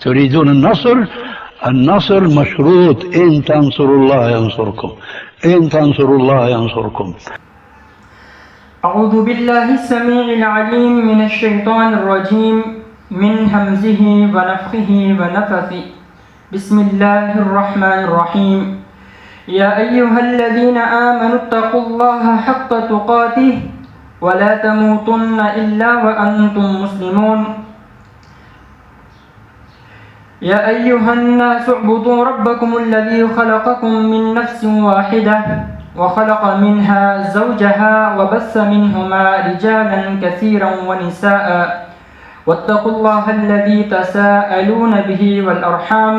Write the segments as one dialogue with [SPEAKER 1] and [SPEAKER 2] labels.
[SPEAKER 1] تريدون النصر؟ النصر مشروط، إن تنصروا الله ينصركم، إن تنصروا الله ينصركم.
[SPEAKER 2] أعوذ بالله السميع العليم من الشيطان الرجيم من همزه ونفخه ونفثه. بسم الله الرحمن الرحيم. يا أيها الذين آمنوا اتقوا الله حق تقاته ولا تموتن إلا وأنتم مسلمون. يا أيها الناس اعبدوا ربكم الذي خلقكم من نفس واحدة وخلق منها زوجها وبث منهما رجالا كثيرا ونساء واتقوا الله الذي تساءلون به والأرحام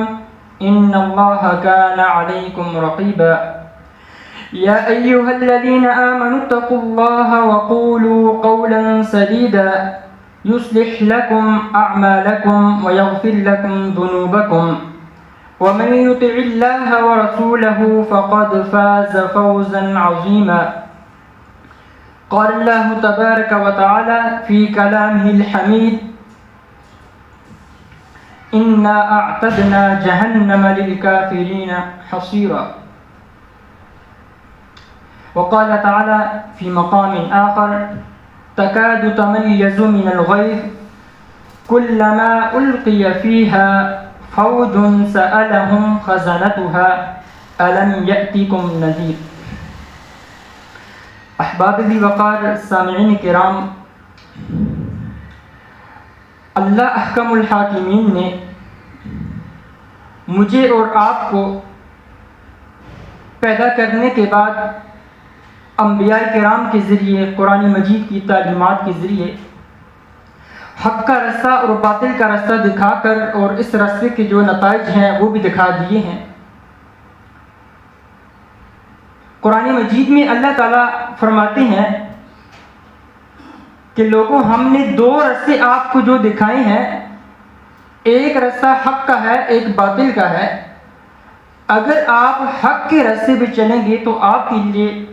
[SPEAKER 2] إن الله كان عليكم رقيبا. يا أيها الذين آمنوا اتقوا الله وقولوا قولا سديدا يصلح لكم أعمالكم ويغفر لكم ذنوبكم ومن يطع الله ورسوله فقد فاز فوزا عظيما. قال الله تبارك وتعالى في كلامه الحميد: إنا أعتدنا جهنم للكافرين حصيرا. وقال تعالى في مقام آخر: تكاد تميز من الغيظ كلما ألقي فيها فوج سألهم خزنتها ألم يأتكم نذير. احباب ذی وقار سامعین کرام، اللہ احکم الحاکمین نے مجھے اور آپ کو پیدا کرنے کے بعد انبیاء کرام کے ذریعے، قرآن مجید کی تعلیمات کے ذریعے حق کا رستہ اور باطل کا رستہ دکھا کر، اور اس راستے کے جو نتائج ہیں وہ بھی دکھا دیے ہیں۔ قرآن مجید میں اللہ تعالیٰ فرماتے ہیں کہ لوگوں، ہم نے دو راستے آپ کو جو دکھائے ہیں، ایک راستہ حق کا ہے، ایک باطل کا ہے۔ اگر آپ حق کے راستے پہ چلیں گے تو آپ کے لیے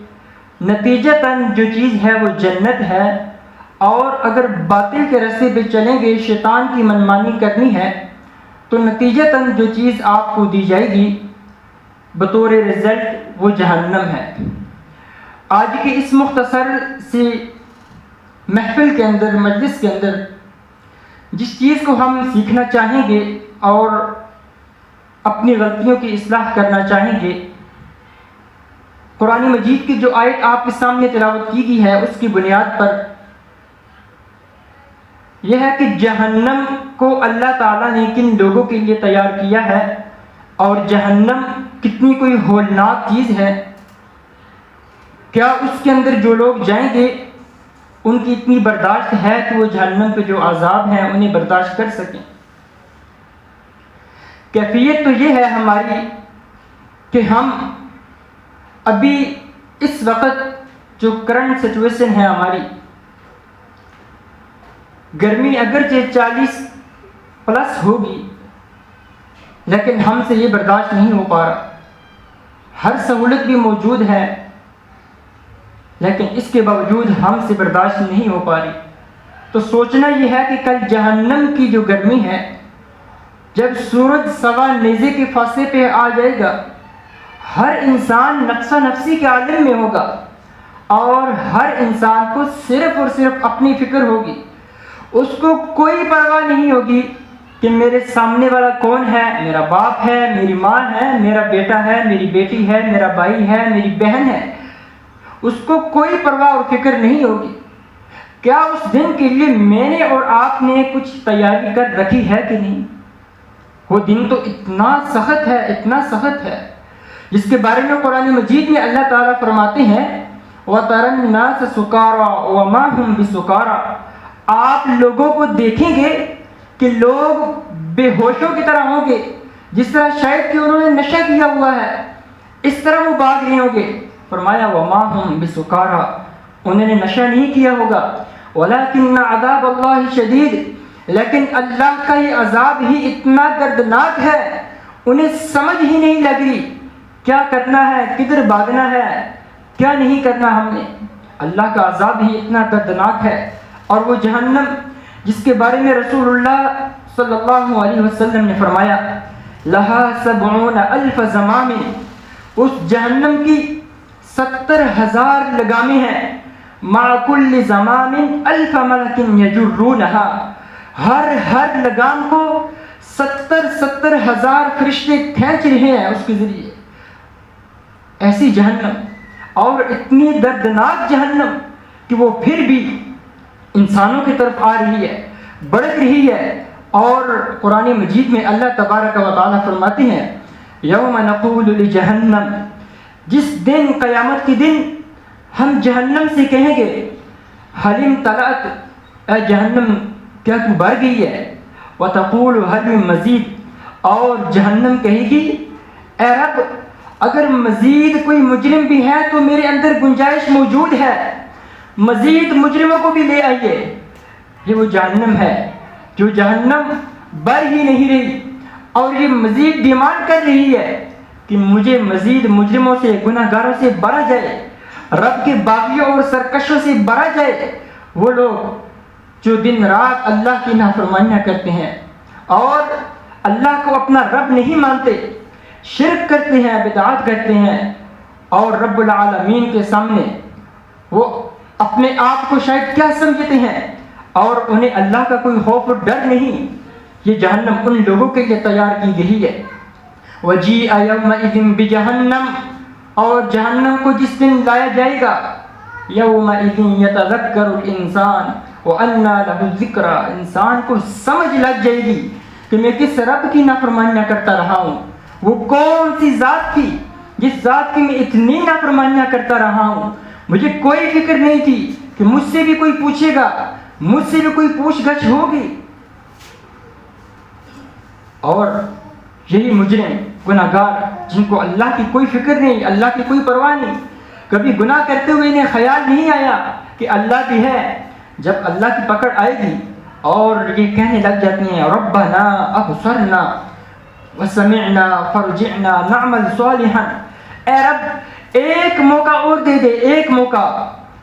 [SPEAKER 2] نتیجتاً جو چیز ہے وہ جنت ہے، اور اگر باطل کے راستے پہ چلیں گے، شیطان کی منمانی کرنی ہے، تو نتیجتاً جو چیز آپ کو دی جائے گی بطور رزلٹ وہ جہنم ہے۔ آج کے اس مختصر سی محفل کے اندر، مجلس کے اندر، جس چیز کو ہم سیکھنا چاہیں گے اور اپنی غلطیوں کی اصلاح کرنا چاہیں گے، قرآن مجید کی جو آیت آپ کے سامنے تلاوت کی گئی ہے اس کی بنیاد پر یہ ہے کہ جہنم کو اللہ تعالیٰ نے کن لوگوں کے لیے تیار کیا ہے، اور جہنم کتنی کوئی ہولناک چیز ہے۔ کیا اس کے اندر جو لوگ جائیں گے ان کی اتنی برداشت ہے کہ وہ جہنم کے جو عذاب ہیں انہیں برداشت کر سکیں؟ کیفیت تو یہ ہے ہماری کہ ہم ابھی اس وقت جو کرنٹ سچویشن ہے ہماری، گرمی اگرچہ 40 پلس ہوگی لیکن ہم سے یہ برداشت نہیں ہو پا رہا۔ ہر سہولت بھی موجود ہے لیکن اس کے باوجود ہم سے برداشت نہیں ہو پا رہی۔ تو سوچنا یہ ہے کہ کل جہنم کی جو گرمی ہے، جب سورج سوا نیزے کے فاصلے پہ آ جائے گا، ہر انسان نفسا نفسی کے عالم میں ہوگا، اور ہر انسان کو صرف اور صرف اپنی فکر ہوگی۔ اس کو کوئی پرواہ نہیں ہوگی کہ میرے سامنے والا کون ہے، میرا باپ ہے، میری ماں ہے، میرا بیٹا ہے، میری بیٹی ہے، میرا بھائی ہے، میری بہن ہے۔ اس کو کوئی پرواہ اور فکر نہیں ہوگی۔ کیا اس دن کے لیے میں نے اور آپ نے کچھ تیاری کر رکھی ہے کہ نہیں؟ وہ دن تو اتنا سخت ہے، اتنا سخت ہے، جس کے بارے میں قرآن مجید میں اللہ تعالیٰ فرماتے ہیں وَتَرَى النَّاسَ سُكَارَىٰ وَمَا هُمْ بِسُكَارَىٰ۔ آپ لوگوں کو دیکھیں گے کہ لوگ بے ہوشوں کی طرح ہوں گے، جس طرح شاید کہ انہوں نے نشہ کیا ہوا ہے، اس طرح وہ بھاگ رہے ہوں گے۔ فرمایا وَمَا هُمْ بِسُكَارَىٰ، انہوں نے نشہ نہیں کیا ہوگا، وَلَكِنَّ عَذَابَ اللَّهِ شَدِيدٌ، لیکن اللہ کا یہ عذاب ہی اتنا دردناک ہے، انہیں سمجھ ہی نہیں لگ رہی کیا کرنا ہے، کدھر بھاگنا ہے، کیا نہیں کرنا ہم نے۔ اللہ کا عذاب ہی اتنا دردناک ہے۔ اور وہ جہنم جس کے بارے میں رسول اللہ صلی اللہ علیہ وسلم نے فرمایا لہا 70,000 زمام، اس جہنم کی 70,000 لگامیں ہیں، مع کل زمام 1000 ملک یجرونہا، ہر لگام کو 70,000 فرشتے کھینچ رہے ہیں اس کے ذریعے. ایسی جہنم اور اتنی دردناک جہنم کہ وہ پھر بھی انسانوں کی طرف آ رہی ہے، بڑھ رہی ہے. اور قرآن مجید میں اللہ تبارک و تعالیٰ فرماتے ہیں یوم نقول لجہنم، جس دن قیامت کے دن ہم جہنم سے کہیں گے حل امتلأت، اے جہنم کیا تو بھر گئی ہے، وتقول حل من مزید، اور جہنم کہے گی اے رب اگر مزید کوئی مجرم بھی ہے تو میرے اندر گنجائش موجود ہے، مزید مجرموں کو بھی لے آئیے. یہ وہ جہنم ہے جو جہنم بھر ہی نہیں رہی اور یہ مزید ڈیمانڈ کر رہی ہے کہ مجھے مزید مجرموں سے، گناہ گاروں سے بھرا جائے، رب کے باغیوں اور سرکشوں سے بھرا جائے. وہ لوگ جو دن رات اللہ کی نافرمانیاں کرتے ہیں اور اللہ کو اپنا رب نہیں مانتے، شرک کرتے ہیں، بدعات کرتے ہیں، اور رب العالمین کے سامنے وہ اپنے آپ کو شاید کیا سمجھتے ہیں اور انہیں اللہ کا کوئی خوف اور ڈر نہیں. یہ جہنم ان لوگوں کے لیے تیار کی گئی ہے. وَجِيءَ يَوْمَئِذٍ بِجَهَنَّمَ، اور جہنم کو جس دن لایا جائے گا يَوْمَئِذٍ يَتَذَكَّرُ الْإِنسَانُ وَأَنَّى لَهُ الذِّكْرَى، انسان کو سمجھ لگ جائے گی کہ میں کس رب کی نافرمانیاں کرتا رہا ہوں. وہ کون سی ذات تھی جس ذات کی میں اتنی نافرمانیاں کرتا رہا ہوں. مجھے کوئی فکر نہیں تھی کہ مجھ سے بھی کوئی پوچھے گا، مجھ سے بھی کوئی پوچھ گچھ ہوگی. اور یہی مجرم، گناہ گار، جن کو اللہ کی کوئی فکر نہیں، اللہ کی کوئی پرواہ نہیں، کبھی گناہ کرتے ہوئے انہیں خیال نہیں آیا کہ اللہ بھی ہے. جب اللہ کی پکڑ آئے گی اور یہ کہنے لگ جاتی ہیں ربنا ابصرنا وسمعنا فرجعنا نعمل صالحا، اے رب ایک موقع اور دے دے، ایک موقع،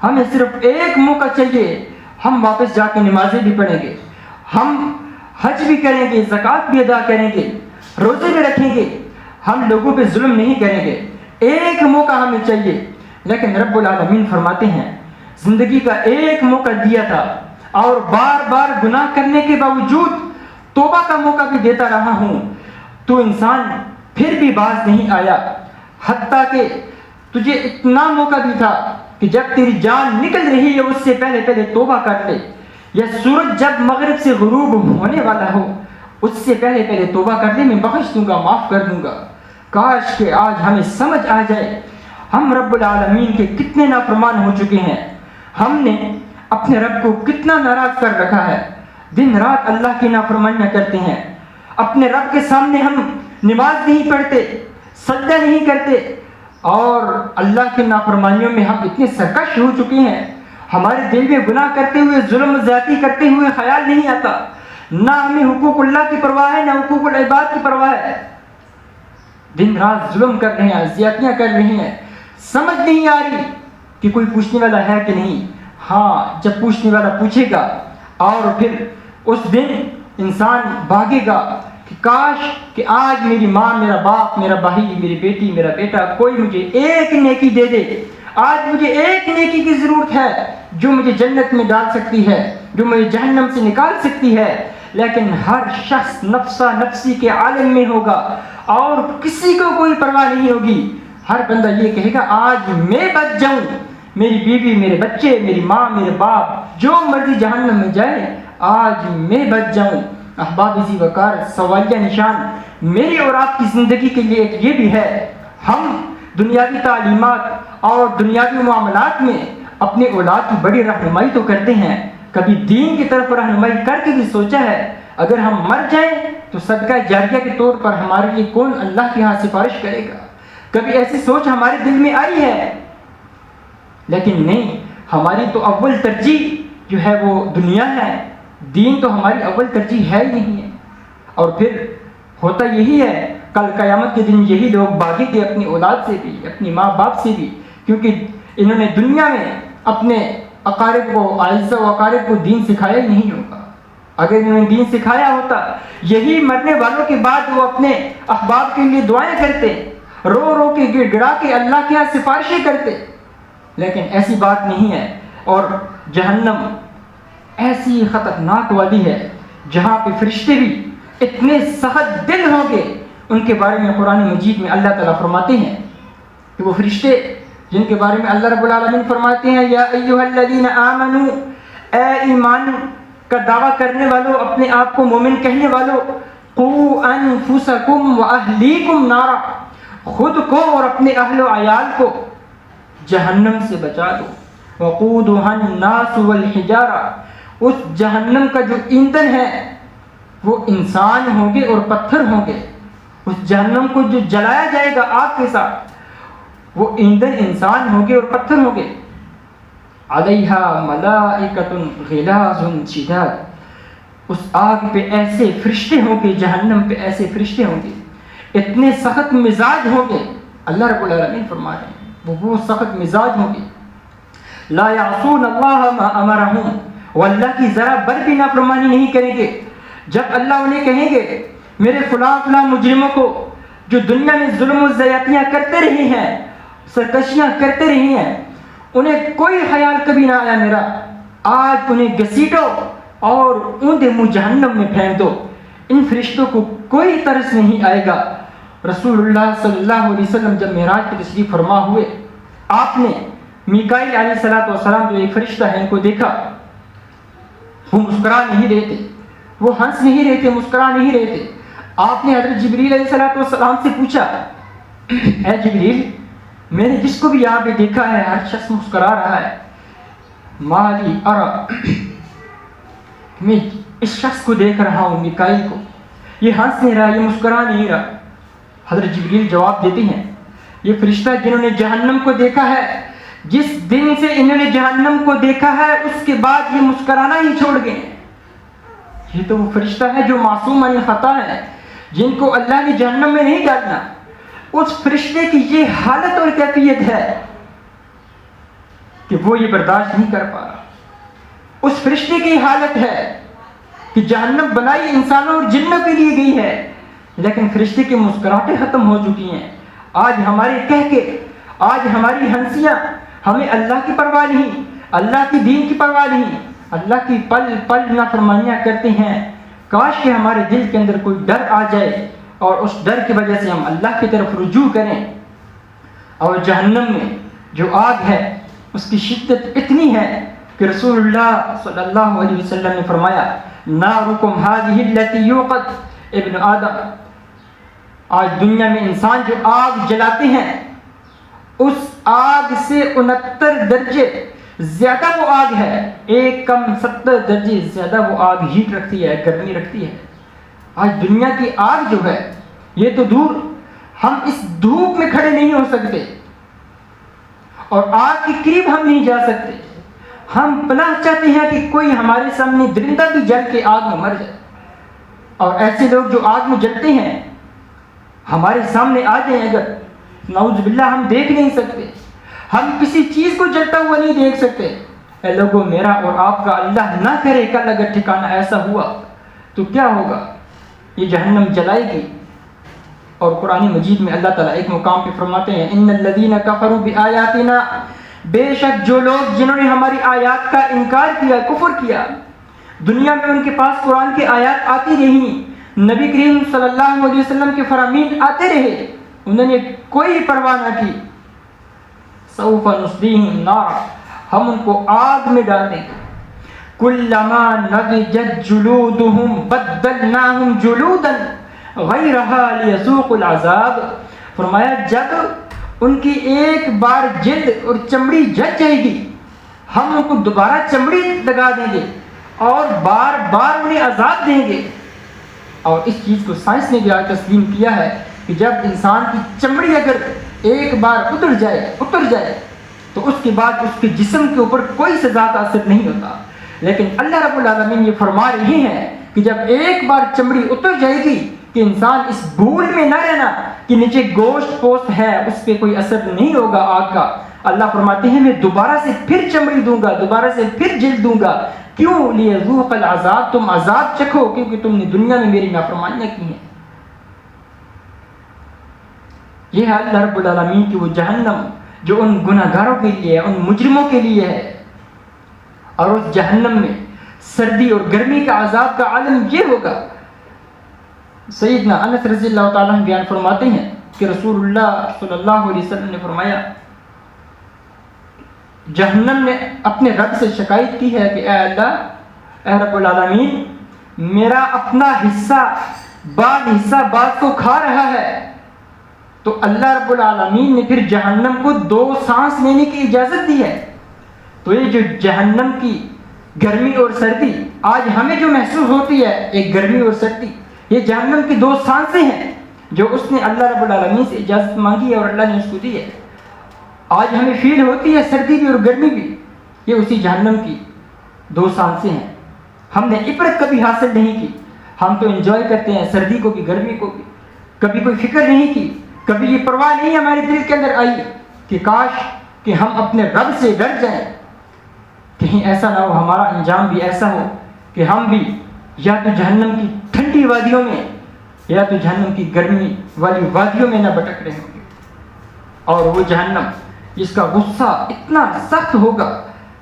[SPEAKER 2] ہمیں صرف ایک موقع چاہیے، ہم واپس جا کے نمازیں بھی پڑھیں گے، ہم حج بھی کریں گے، زکوٰۃ بھی ادا کریں گے، روزے بھی رکھیں گے، ہم لوگوں پہ ظلم نہیں کریں گے، ایک موقع ہمیں چاہیے. لیکن رب العالمین فرماتے ہیں زندگی کا ایک موقع دیا تھا اور بار بار گناہ کرنے کے باوجود توبہ کا موقع بھی دیتا رہا ہوں، تو انسان پھر بھی باز نہیں آیا. حتیٰ کہ تجھے اتنا موقع بھی تھا کہ جب تیری جان نکل رہی ہے اس سے پہلے توبہ کر لے، یا سورج جب مغرب سے غروب ہونے والا ہو اس سے پہلے توبہ کر لے، میں بخش دوں گا، معاف کر دوں گا. کاش کہ آج ہمیں سمجھ آ جائے ہم رب العالمین کے کتنے نافرمان ہو چکے ہیں، ہم نے اپنے رب کو کتنا ناراض کر رکھا ہے. دن رات اللہ کی نافرمانیاں کرتے ہیں، اپنے رب کے سامنے ہم نماز نہیں پڑھتے، سجدہ نہیں کرتے، اور اللہ کی نافرمانیوں میں ہم اتنے سرکش ہو چکے ہیں، ہمارے دل میں گناہ کرتے ہوئے، ظلم و زیادتی کرتے ہوئے خیال نہیں آتا، نہ ہمیں حقوق اللہ کی پرواہ ہے، نہ حقوق العباد کی پرواہ ہے. دن رات ظلم کر رہے ہیں، زیادتیاں کر رہے ہیں، سمجھ نہیں آ رہی کہ کوئی پوچھنے والا ہے کہ نہیں. ہاں، جب پوچھنے والا پوچھے گا اور پھر اس دن انسان بھاگے گا کہ کاش کہ آج میری ماں، میرا باپ، میرا بھائی، میری بیٹی، میرا بیٹا، کوئی مجھے ایک نیکی دے دے. آج مجھے ایک نیکی کی ضرورت ہے جو مجھے جنت میں ڈال سکتی ہے، جو مجھے جہنم سے نکال سکتی ہے. لیکن ہر شخص نفسا نفسی کے عالم میں ہوگا اور کسی کو کوئی پرواہ نہیں ہوگی. ہر بندہ یہ کہے گا آج میں بچ جاؤں، میری بیوی، میرے بچے، میری ماں، میرے باپ جو مرضی جہنم میں جائے، آج میں بچ جاؤں. احباب ذی وقار، سوالیہ نشان میری اور آپ کی زندگی کے لیے یہ بھی ہے، ہم دنیاوی تعلیمات اور دنیاوی معاملات میں اپنے اولاد کی بڑی رہنمائی تو کرتے ہیں، کبھی دین کی طرف رہنمائی کر کے بھی سوچا ہے اگر ہم مر جائیں تو صدقہ جاریہ کے طور پر ہمارے لیے کون اللہ کے ہاں سفارش کرے گا؟ کبھی ایسی سوچ ہمارے دل میں آئی ہے؟ لیکن نہیں، ہماری تو اول ترجیح جو ہے وہ دنیا ہے، دین تو ہماری اول ترجیح ہے ہی نہیں ہے. اور پھر ہوتا یہی ہے، کل قیامت کے دن یہی لوگ بھاگیں گے اپنی اولاد سے بھی، اپنی ماں باپ سے بھی، کیونکہ انہوں نے دنیا میں اپنے اقارب کو، اعزاء و اقارب کو دین سکھایا ہی نہیں ہوگا. اگر انہیں دین سکھایا ہوتا یہی مرنے والوں کے بعد وہ اپنے احباب کے لیے دعائیں کرتے, رو رو کے گڑ گڑا کے اللہ کے یہاں سفارشیں کرتے, لیکن ایسی بات نہیں ہے. اور جہنم ایسی خطرناک وادی ہے جہاں پہ فرشتے بھی اتنے سخت دل ہوں گے. ان کے بارے میں قرآن مجید میں اللہ تعالیٰ فرماتے ہیں کہ وہ فرشتے جن کے بارے میں اللہ رب العالمین فرماتے ہیں یا ایھا الذین آمنو, اے ایمان کا دعویٰ کرنے والوں, اپنے آپ کو مومن کہنے والوں, قوا انفسکم واہلیکم نارا, خود کو اور اپنے اہل و عیال کو جہنم سے بچا دو. وقودھا الناس والحجارہ, اس جہنم کا جو ایندھن ہے وہ انسان ہوں گے اور پتھر ہوں گے. اس جہنم کو جو جلایا جائے گا آگ کے ساتھ وہ ایندھن انسان ہوں گے اور پتھر ہوں گے. علیہا ملائکۃ غلاظ شداد, اس آگ پہ ایسے فرشتے ہوں گے, جہنم پہ ایسے فرشتے ہوں گے اتنے سخت مزاج ہوں گے. اللہ رب العالمین فرما رہے ہیں وہ سخت مزاج ہوں گے. لا یعصون اللہ ما امرہم, وہ اللہ کی ذرا بر بھی نافرمانی نہیں کریں گے. جب اللہ انہیں کہیں گے میرے فلاں فلاں مجرموں کو جو دنیا میں ظلم و زیادتیاں کرتے رہے ہیں, سرکشیاں کرتے رہے ہیں, انہیں کوئی خیال کبھی نہ آیا میرا, آج انہیں گھسیٹو اور اونڈے منہ جہنم میں پھینک دو. ان فرشتوں کو کوئی ترس نہیں آئے گا. رسول اللہ صلی اللہ علیہ وسلم جب معراج کی تشریف فرما ہوئے, آپ نے میکائیل علیہ السلام جو ایک فرشتہ ہے ان کو دیکھا. وہ مسکرا نہیں رہے تھے, وہ ہنس نہیں رہے تھے, مسکرا نہیں رہے تھے. آپ نے حضرت جبریل علیہ السلام سے پوچھا اے جبریل, میں نے جس کو بھی یہاں پہ دیکھا ہے ہر شخص مسکرا رہا ہے, مالی ارا, میں اس شخص کو دیکھ رہا ہوں میکائیل کو, یہ ہنس نہیں رہا, یہ مسکرا نہیں رہا. حضرت جبریل جواب دیتے ہیں یہ فرشتہ جنہوں نے جہنم کو دیکھا ہے, جس دن سے انہوں نے جہنم کو دیکھا ہے اس کے بعد یہ مسکرانا ہی چھوڑ گئے. یہ تو وہ فرشتہ ہے جو معصوم عن خطا ہے, جن کو اللہ نے جہنم میں نہیں ڈالنا. اس فرشتے کی یہ حالت اور کیفیت ہے کہ وہ یہ برداشت نہیں کر پا رہا. اس فرشتے کی حالت ہے کہ جہنم بنائی انسانوں اور جنوں کے لیے گئی ہے, لیکن فرشتے کی مسکراہٹیں ختم ہو چکی ہیں. آج ہمارے کہہ کے, آج ہماری ہنسیاں, ہمیں اللہ کی پرواہ نہیں, اللہ کی دین کی پرواہ نہیں, اللہ کی پل پل نافرمانیاں کرتے ہیں. کاش کہ ہمارے دل کے اندر کوئی ڈر آ جائے اور اس ڈر کی وجہ سے ہم اللہ کی طرف رجوع کریں. اور جہنم میں جو آگ ہے اس کی شدت اتنی ہے کہ رسول اللہ صلی اللہ علیہ وسلم نے فرمایا نارکم ھذہ التی یوقد ابن آدم, آج دنیا میں انسان جو آگ جلاتے ہیں اس آگ سے 69 درجے زیادہ وہ آگ ہے, ایک کم 70 درجے زیادہ وہ آگ ہیٹ رکھتی ہے, گرمی رکھتی ہے. آج دنیا کی آگ جو ہے یہ تو دور, ہم اس دھوپ میں کھڑے نہیں ہو سکتے اور آگ کے قریب ہم نہیں جا سکتے. ہم پناہ چاہتے ہیں کہ کوئی ہمارے سامنے درندہ بھی جل کے آگ میں مر جائے, اور ایسے لوگ جو آگ میں جلتے ہیں ہمارے سامنے آ جائیں اگر, نعوذ باللہ ہم دیکھ نہیں سکتے, ہم کسی چیز کو جلتا ہوا نہیں دیکھ سکتے. اے لوگوں, میرا اور آپ کا اللہ نہ کرے کل اگر ٹھکانہ ایسا ہوا تو کیا ہوگا, یہ جہنم جلائے گی. اور قرآن مجید میں اللہ تعالیٰ ایک مقام پہ فرماتے ہیں ان الذین کفروا بآیاتنا, بے شک جو لوگ جنہوں نے ہماری آیات کا انکار کیا, کفر کیا, دنیا میں ان کے پاس قرآن کی آیات آتی رہی, نبی کریم صلی اللہ علیہ وسلم کے فرامین آتے رہے, انہوں نے کوئی پرواہ نہ کی. سوف نصلیہم نارا, ہم ان کو آگ میں ڈال دیں گے. کلما نضجت جلودہم بدلناہم جلودا غیرہا لیذوقوا العذاب. فرمایا جب ان کی ایک بار جلد اور چمڑی جل جائے گی ہم ان کو دوبارہ چمڑی لگا دیں گے اور بار بار انہیں عذاب دیں گے. اور اس چیز کو سائنس نے بھی آج تسلیم کیا ہے کہ جب انسان کی چمڑی اگر ایک بار اتر جائے تو اس کے بعد اس کے جسم کے اوپر کوئی سزا کا اثر نہیں ہوتا. لیکن اللہ رب العالمین یہ فرما رہے ہیں کہ جب ایک بار چمڑی اتر جائے گی کہ انسان اس بھول میں نہ رہنا کہ نیچے گوشت پوست ہے, اس پہ کوئی اثر نہیں ہوگا آگ کا. اللہ فرماتے ہیں میں دوبارہ سے پھر چمڑی دوں گا, دوبارہ سے پھر جلد دوں گا, کیوں؟ لیذوق العذاب، تم عذاب چکھو کیونکہ تم نے دنیا میں میری نافرمانیاں کی ہیں۔ یہ ہے اللہ رب العالمین کی وہ جہنم جو ان گناہ گاروں کے لیے ہے، ان مجرموں کے لیے ہے۔ اور اس جہنم میں سردی اور گرمی کا عذاب کا عالم یہ ہوگا۔ سیدنا انس رضی اللہ تعالیٰ عنہ بیان فرماتے ہیں کہ رسول اللہ صلی اللہ علیہ وسلم نے فرمایا جہنم نے اپنے رب سے شکایت کی ہے کہ اے اللہ، اے رب العالمین، میرا اپنا حصہ بعض کو کھا رہا ہے۔ تو اللہ رب العالمین نے پھر جہنم کو 2 سانس لینے کی اجازت دی ہے۔ تو یہ جو جہنم کی گرمی اور سردی آج ہمیں جو محسوس ہوتی ہے، ایک گرمی اور سردی، یہ جہنم کی 2 سانسیں ہیں جو اس نے اللہ رب العالمین سے اجازت مانگی ہے اور اللہ نے اس کو دی ہے۔ آج ہمیں فیل ہوتی ہے سردی بھی اور گرمی بھی، یہ اسی جہنم کی 2 سانسیں ہیں۔ ہم نے عبرت کبھی حاصل نہیں کی، ہم تو انجوائے کرتے ہیں سردی کو بھی گرمی کو بھی، کبھی کوئی فکر نہیں کی، کبھی یہ پرواہ نہیں ہمارے دل کے اندر آئی کہ کاش کہ ہم اپنے رب سے ڈر جائیں، کہیں ایسا نہ ہو ہمارا انجام بھی ایسا ہو کہ ہم بھی یا تو جہنم کی ٹھنڈی وادیوں میں یا تو جہنم کی گرمی والی وادیوں میں نہ بھٹک رہے ہوں گے۔ اور وہ جہنم جس کا غصہ اتنا سخت ہوگا،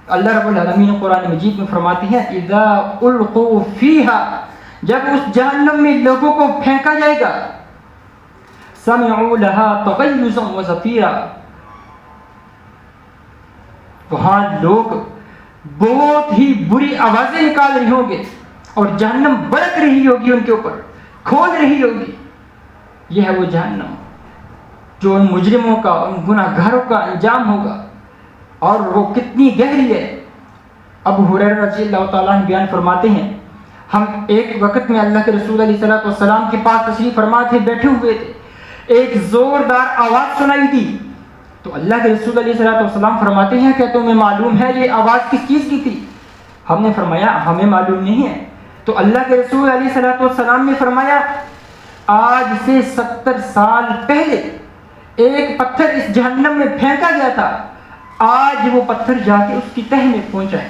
[SPEAKER 2] اللہ رب العالمین قرآن مجید میں فرماتی ہیں اذا القوا فیہا، جب اس جہنم میں لوگوں کو پھینکا جائے گا، سمعوا لها تغیظا وزفیرا، وہاں لوگ بہت ہی بری آوازیں نکال رہے ہوں گے اور جہنم بڑک رہی ہوگی، ان کے اوپر کھود رہی ہوگی۔ یہ ہے وہ جہنم جو ان مجرموں کا، ان گناہ گاروں کا انجام ہوگا، اور وہ کتنی گہری ہے۔ ابو ہریرہ رضی اللہ تعالیٰ عنہ بیان فرماتے ہیں ہم ایک وقت میں اللہ کے رسول علیہ السلام کے پاس تشریف فرما تھے، بیٹھے ہوئے تھے، ایک زوردار آواز سنائی دی تو اللہ کے رسول علیہ السلام فرماتے ہیں کہ تمہیں معلوم ہے یہ آواز کس چیز کی تھی؟ ہم نے فرمایا ہمیں معلوم نہیں ہے۔ تو اللہ کے رسول علیہ السلام نے فرمایا آج سے 70 سال پہلے ایک پتھر اس جہنم میں پھینکا گیا تھا، آج وہ پتھر جا کے اس کی تہ میں پہنچا ہے۔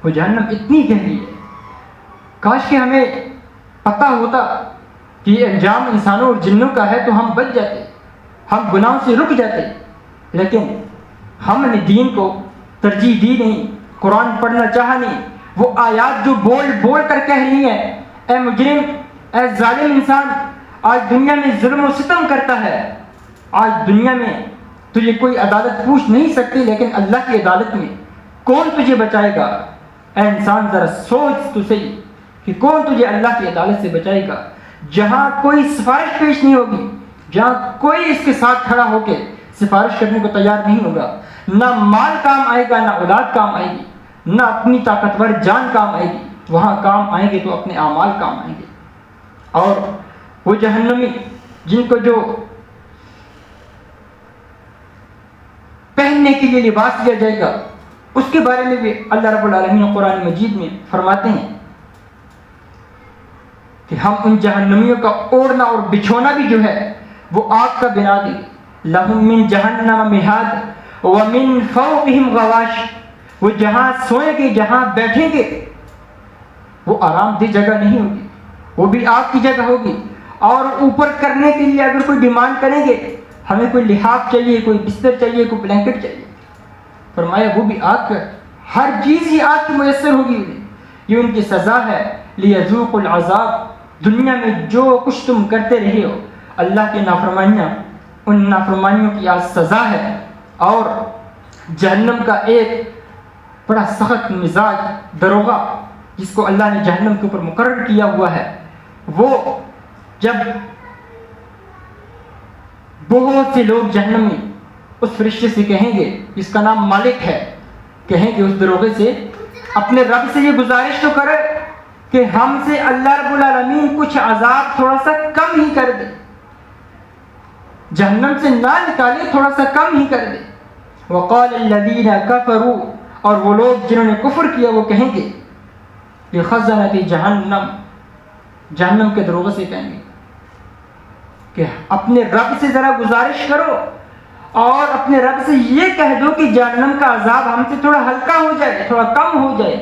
[SPEAKER 2] وہ جہنم اتنی گہری ہے، کاش کہ ہمیں پتہ ہوتا کہ یہ انجام انسانوں اور جنوں کا ہے تو ہم بچ جاتے، ہم گناہوں سے رک جاتے، لیکن ہم نے دین کو ترجیح دی نہیں، قرآن پڑھنا چاہا نہیں۔ وہ آیات جو بول کر کہہ رہی ہیں اے مجرم، اے ظالم انسان، آج دنیا میں ظلم و ستم کرتا ہے، آج دنیا میں تجھے کوئی عدالت پوچھ نہیں سکتی، لیکن اللہ کی عدالت میں کون تجھے بچائے گا؟ اے انسان ذرا سوچ تو صحیح کہ کون تجھے اللہ کی عدالت سے بچائے گا، جہاں کوئی سفارش پیش نہیں ہوگی، جہاں کوئی اس کے ساتھ کھڑا ہو کے سفارش کرنے کو تیار نہیں ہوگا، نہ مال کام آئے گا، نہ اولاد کام آئے گی، نہ اپنی طاقتور جان کام آئے گی، وہاں کام آئیں گے تو اپنے اعمال کام آئیں گے۔ اور وہ جہنمی جن کو جو پہننے کے لیے لباس دیا جائے گا، اس کے بارے میں بھی اللہ رب العالمین قرآن مجید میں فرماتے ہیں کہ ہم ان جہنمیوں کا اوڑھنا اور بچھونا بھی جو ہے وہ آگ کا بنا دیں گے۔ لَهُم مِّن جَهَنَّمَ مِہَادٌ وَمِن فَوْقِهِمْ غَوَاشٍ، وہ جہاں سوئیں گے، جہاں بیٹھیں گے، وہ آرام دہ جگہ نہیں ہوگی، وہ بھی آگ کی جگہ ہوگی۔ اور اوپر کرنے کے لیے اگر کوئی ڈیمانڈ کریں گے ہمیں کوئی لحاف چاہیے، کوئی بستر چاہیے، کوئی بلینکٹ چاہیے، فرمایا وہ بھی آگ کا، ہر چیز ہی آگ کی میسر ہوگی انہیں، یہ ان کی سزا ہے۔ لِيَذُوقُوا الْعَذَابَ، دنیا میں جو کچھ تم کرتے رہے ہو اللہ کی نافرمانیاں، ان نافرمانیوں کی آج سزا ہے۔ اور جہنم کا ایک بڑا سخت مزاج دروغہ جس کو اللہ نے جہنم کے اوپر مقرر کیا ہوا ہے، وہ جب بہت سے لوگ جہنم میں اس فرشتے سے کہیں گے جس کا نام مالک ہے، کہیں گے اس دروغے سے اپنے رب سے یہ گزارش تو کرے کہ ہم سے اللہ رب العالمین کچھ عذاب تھوڑا سا کم ہی کر دے، جہنم سے نہ نکالے، تھوڑا سا کم ہی کر دے۔ وقال الذین کفروا، اور وہ لوگ جنہوں نے کفر کیا وہ کہیں گے لخزنۃ جہنم، جہنم کے دروغے سے کہیں گے کہ اپنے رب سے ذرا گزارش کرو اور اپنے رب سے یہ کہہ دو کہ جہنم کا عذاب ہم سے تھوڑا ہلکا ہو جائے، تھوڑا کم ہو جائے۔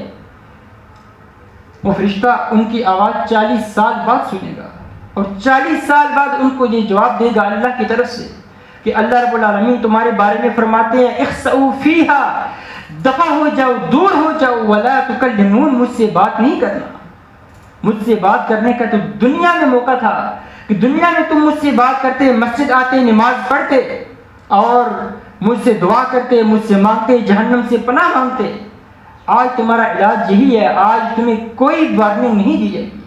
[SPEAKER 2] وہ فرشتہ ان کی آواز 40 سال بعد سنے گا، اور 40 سال بعد ان کو یہ جواب دے گا اللہ کی طرف سے کہ اللہ رب العالمین تمہارے بارے میں فرماتے ہیں اخسؤوا فیہا، دفع ہو جاؤ، دور ہو جاؤ، ولا تکلمون، مجھ سے بات نہیں کرنا۔ مجھ سے بات کرنے کا تو دنیا میں موقع تھا کہ دنیا میں تم مجھ سے بات کرتے، مسجد آتے، نماز پڑھتے اور مجھ سے دعا کرتے، مجھ سے مانگتے، جہنم سے پناہ مانگتے۔ آج تمہارا علاج یہی ہے، آج تمہیں کوئی وارننگ نہیں دی جائے گی۔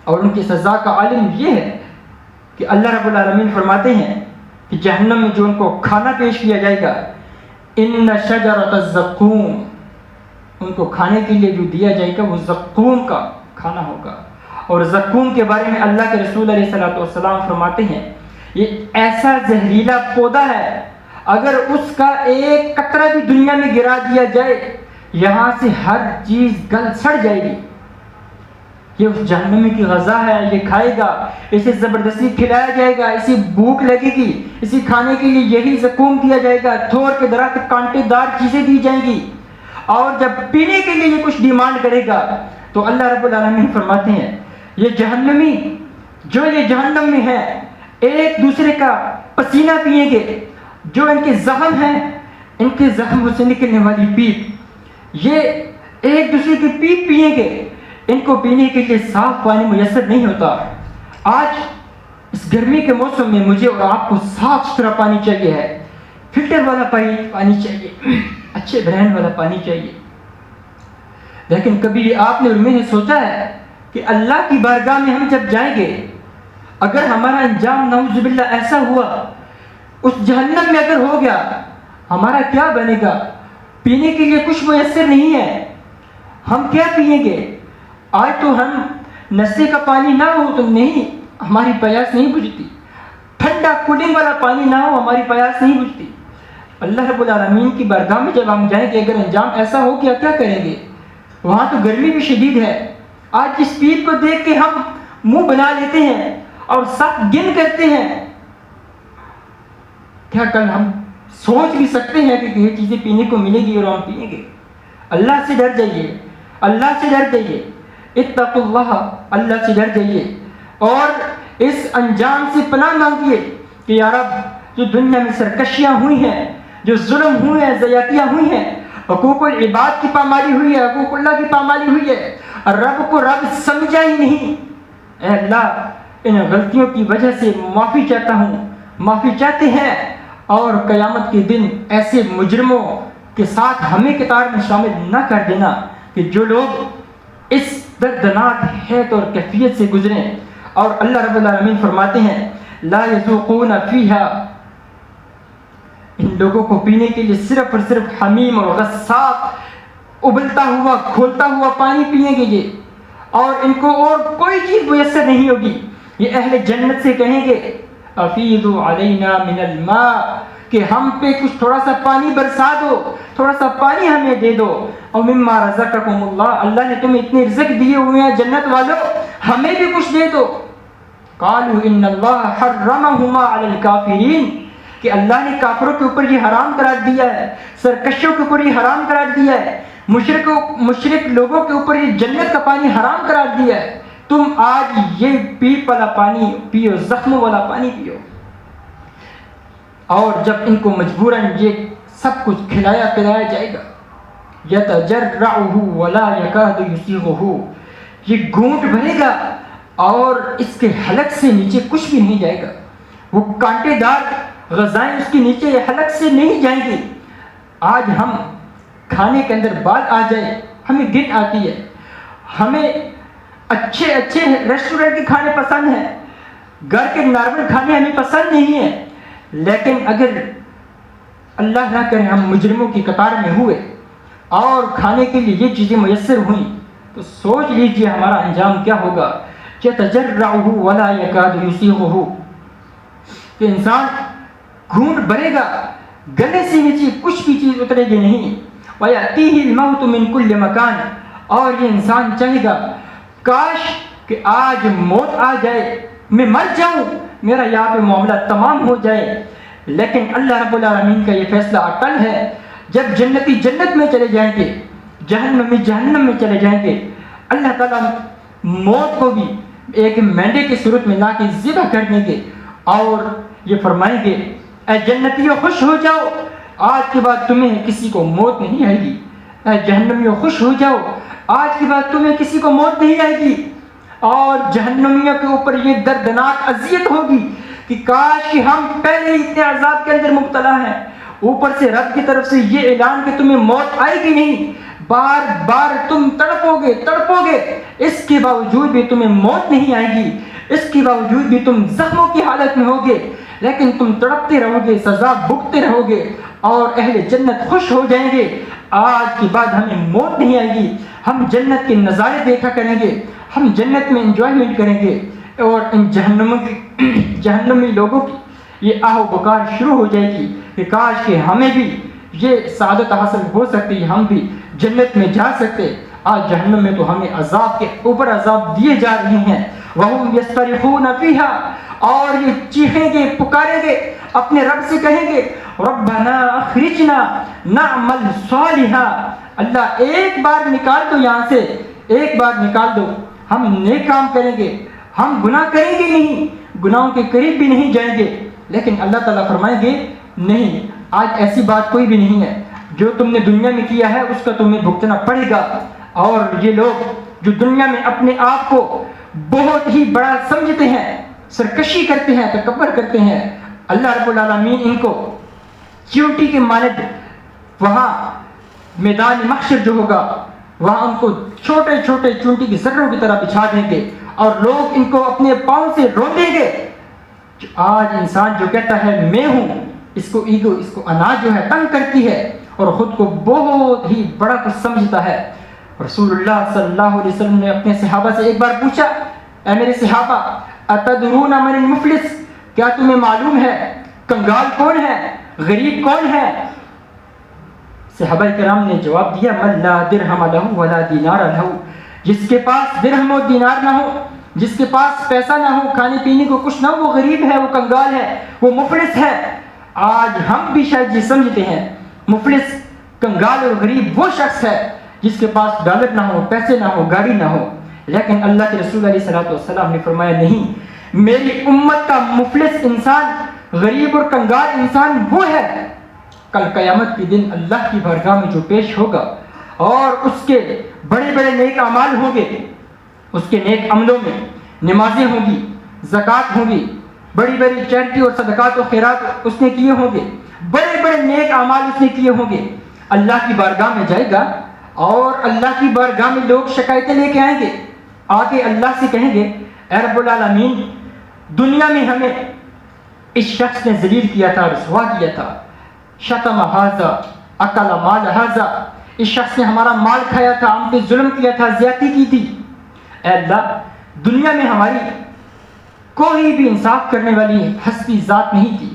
[SPEAKER 2] اور ان کی سزا کا عالم یہ ہے کہ اللہ رب العالمین فرماتے ہیں کہ جہنم میں جو ان کو کھانا پیش کیا جائے گا، ان شجرۃ الزقوم، ان کو کھانے کے لیے جو دیا جائے گا وہ زقوم کا کھانا ہوگا۔ اور زقوم کے بارے میں اللہ کے رسول علیہ الصلوۃ والسلام فرماتے ہیں یہ ایسا زہریلا پودا ہے، اگر اس کا ایک قطرہ بھی دنیا میں گرا دیا جائے یہاں سے ہر چیز گل سڑ جائے گی۔ یہ اس جہنمی کی غذا ہے، یہ کھائے گا، اسے زبردستی کھلایا جائے گا، اسے بھوک لگے گی، اسے کھانے کے لیے یہی زقوم دیا جائے گا، تھور کے درخت کانٹے دار چیزیں دی جائیں گی۔ اور جب پینے کے لیے یہ کچھ ڈیمانڈ کرے گا تو اللہ رب العالمین فرماتے ہیں یہ جہنمی جو یہ جہنم میں ہے ایک دوسرے کا پسینہ پئیں گے، جو ان کے زخم ہیں ان کے زخموں سے نکلنے والی پیپ، یہ ایک دوسرے کی پیپ پئیں گے۔ ان کو پینے کے لیے صاف پانی میسر نہیں ہوتا۔ آج اس گرمی کے موسم میں مجھے اور آپ کو صاف ستھرا پانی چاہیے ہے، فلٹر والا پانی چاہیے، اچھے برانڈ والا پانی چاہیے۔ لیکن کبھی آپ نے اور میں نے سوچا ہے کہ اللہ کی بارگاہ میں ہم جب جائیں گے، اگر ہمارا انجام نعوذ باللہ ایسا ہوا، اس جہنم میں اگر ہو گیا، ہمارا کیا بنے گا؟ پینے کے لیے کچھ میسر نہیں ہے، ہم کیا پئیں گے؟ آج تو ہم نشے کا پانی نہ ہو تو نہیں، ہماری پیاس نہیں بجھتی، ٹھنڈا کولنگ والا پانی نہ ہو ہماری پیاس نہیں بجھتی۔ اللہ رب العالمین کی بارگاہ میں جب ہم جائیں گے، اگر انجام ایسا ہو گیا کیا کریں گے؟ وہاں تو گرمی بھی شدید ہے۔ آج اس پیپ کو دیکھ کے ہم منہ بنا لیتے ہیں اور سخت گن کرتے ہیں، کیا کل ہم سوچ بھی سکتے ہیں کہ یہ چیزیں پینے کو ملے گی اور ہم پیئیں گے؟ اللہ سے ڈر جائیے، اللہ سے ڈر جائیے، اتقوا اللہ، اللہ سے ڈر جائیے اور اس انجام سے پناہ مانگیے کہ یا رب جو دنیا میں سرکشیاں ہوئی ہیں، جو ظلم ہوئے ہیں، زیادتیاں ہوئی ہیں، حقوق العباد کی پامالی ہوئی ہے، حقوق اللہ کی پامالی ہوئی ہے، رب کو رب سمجھا ہی نہیں، اے اللہ ان غلطیوں کی وجہ سے معافی چاہتا ہوں، معافی چاہتے ہیں، اور قیامت کے دن ایسے مجرموں کے ساتھ ہمیں قطار میں شامل نہ کر دینا کہ جو لوگ اس دردناک حیت اور کیفیت سے گزریں۔ اور اللہ رب العالمین فرماتے ہیں لا یذوقون فیہا، ان لوگوں کو پینے کے لیے صرف اور صرف حمیم اور غساق ابلتا ہوا کھولتا ہوا پانی پئیں گے یہ، اور ان کو اور کوئی چیز میسر نہیں ہوگی۔ یہ اہل جنت سے کہیں گے افیضوا علینا من الماء، کہ ہم پہ کچھ تھوڑا سا پانی برسا دو، تھوڑا سا پانی ہمیں دے دو، اور مما رزقکم اللہ، اللہ نے تمہیں اتنے رزق دیے ہوئے ہیں جنت والوں، ہمیں بھی کچھ دے دو۔ قالوا ان اللہ حرمہما علی الکافرین، کہ اللہ نے کافروں کے اوپر یہ حرام قرار دیا ہے، سرکشوں کے اوپر یہ حرام قرار دیا ہے، مشرک لوگوں کے اوپر یہ جنت کا پانی حرام قرار دیا ہے، تم آج یہ پیپ والا پانی پیو، زخموں والا پانی پیو۔ اور جب ان کو مجبوراً یہ سب کچھ کھلایا پلایا جائے گا، یتجرعہ ولا یکاد یسیغہ، یہ گھونٹ بھرے گا اور اس کے حلق سے نیچے کچھ بھی نہیں جائے گا، وہ کانٹے دار غذائیں اس کے نیچے حلق سے نہیں جائیں گی۔ آج ہم کھانے کے اندر بات آ جائے ہمیں گن آتی ہے، ہمیں اچھے ریسٹورنٹ کے کھانے پسند ہیں، گھر کے نارمل کھانے ہمیں پسند نہیں ہیں، لیکن اگر اللہ نہ کرے ہم مجرموں کی قطار میں ہوئے اور کھانے کے لیے یہ چیزیں میسر ہوئیں تو سوچ لیجئے ہمارا انجام کیا ہوگا۔ یتجرعہ ولا یکاد یسیغہ، کہ انسان گھونٹ بھرے گا، گلے سے نیچے کچھ بھی چیز اترے گی نہیں۔ وَيَأْتِيهِ الْمَوْتُ مِنْ كُلِّ مَكَانٍ، اور یہ انسان چاہے گا کاش کہ آج موت آ جائے، میں مر جاؤں، میرا یہاں پہ معاملہ تمام ہو جائے، لیکن اللہ رب العالمین کا یہ فیصلہ اٹل ہے، جب جنتی جنت میں چلے جائیں گے، جہنم میں چلے جائیں گے۔ اللہ تعالیٰ موت کو بھی ایک مینڈے کی صورت میں لا کے ذبح کر دیں گے اور یہ فرمائیں گے اے جنتیوں خوش ہو جاؤ، آج کے بعد تمہیں کسی کو موت نہیں آئے گی۔ اے جہنمیوں خوش ہو جاؤ، آج کے بعد تمہیں کسی کو موت نہیں آئے گی۔ اور جہنمیوں کے اوپر یہ دردناک اذیت ہوگی کہ کاش کہ ہم پہلے ہی اتنے عذاب کے اندر مبتلا ہیں، اوپر سے رب کی طرف سے یہ اعلان کہ تمہیں موت آئے گی نہیں، بار بار تم تڑپو گے، اس کے باوجود بھی تمہیں موت نہیں آئے گی، اس کے باوجود بھی تم زخموں کی حالت میں ہوگے، لیکن تم تڑپتے رہو گے، سزا بھگتے رہو گے اور اہل جنت خوش ہو جائیں گے۔ آج کے بعد ہمیں موت نہیں آئے گی، ہم جنت کے نظارے دیکھا کریں گے، ہم جنت میں انجوائمنٹ کریں گے، اور ان جہنمی لوگوں کی یہ آہ و پکار شروع ہو جائے گی کہ کاش کہ ہمیں بھی یہ سعادت حاصل ہو سکتی، ہم بھی جنت میں جا سکتے۔ آج جہنم میں تو ہمیں عذاب کے اوپر عذاب دیے جا رہے ہیں۔ وَهُمْ يَسْتَرِخُونَ فِيهَا، اور یہ چیخیں گے، پکاریں گے، اپنے رب سے کہیں گے رَبَّنَا أَخْرِجْنَا نَعْمَلْ صَالِحًا، اللہ ایک بار نکال دو یہاں سے، ایک بار نکال دو، ہم نیک کام کریں گے، ہم گناہ کریں گے نہیں، گناہوں کے قریب بھی نہیں جائیں گے۔ لیکن اللہ تعالیٰ فرمائیں گے نہیں، آج ایسی بات کوئی بھی نہیں ہے، جو تم نے دنیا میں کیا ہے اس کا تمہیں بھگتنا پڑے گا۔ اور یہ لوگ جو دنیا میں اپنے آپ کو بہت ہی بڑا سمجھتے ہیں، سرکشی کرتے ہیں، تکبر کرتے ہیں، اللہ رب العالمین ان کو چیونٹی کے مانند وہاں میدان محشر جو ہوگا وہاں ان کو چھوٹے چھوٹے چونٹی کی ذروں کی طرح بچھا دیں گے اور لوگ ان کو اپنے پاؤں سے روندیں گے۔ آج انسان جو کہتا ہے میں ہوں، اس کو ایگو، اس کو انا جو ہے تنگ کرتی ہے اور خود کو بہت ہی بڑا کچھ سمجھتا ہے۔ رسول اللہ صلی اللہ علیہ وسلم نے اپنے صحابہ سے ایک بار پوچھا اے میرے صحابہ اتدرون من المفلس، کیا تمہیں معلوم ہے کنگال کون ہے، غریب کون ہے؟ صحابہ کرام نے جواب دیا من لا درہم لہ ولا دینار لہ، جس کے پاس درہم و دینار نہ ہو، جس کے پاس پیسہ نہ ہو، کھانے پینے کو کچھ نہ ہو، وہ غریب ہے، وہ کنگال ہے، وہ مفلس ہے۔ آج ہم بھی شاید یہ سمجھتے ہیں مفلس، کنگال اور غریب وہ شخص ہے جس کے پاس ڈالر نہ ہو، پیسے نہ ہو، گاڑی نہ ہو، لیکن اللہ کے رسول علیہ الصلوۃ والسلام نے فرمایا نہیں، میری امت کا مفلس انسان، غریب اور کنگال انسان وہ ہے کل قیامت کے دن اللہ کی بارگاہ میں جو پیش ہوگا اور اس کے بڑے بڑے نیک اعمال ہوں گے، اس کے نیک عملوں میں نمازیں ہوں گی، زکوٰۃ ہوں گی، بڑی بڑی چیریٹی اور صدقات و خیرات اس نے کیے ہوں گے، بڑے بڑے نیک اعمال اس نے کیے ہوں گے، اللہ کی بارگاہ میں جائے گا اور اللہ کی بارگاہ میں لوگ شکایتیں لے کے آئیں گے، آ کے اللہ سے کہیں گے اے رب العالمین دنیا میں ہمیں اس شخص نے ذلیل کیا تھا، رسوا کیا تھا، شتم ھذا اکل مال ھذا، اس شخص نے ہمارا مال کھایا تھا، ہم پہ ظلم کیا تھا، زیادتی کی تھی، اے اللہ دنیا میں ہماری کوئی بھی انصاف کرنے والی ہستی ذات نہیں تھی،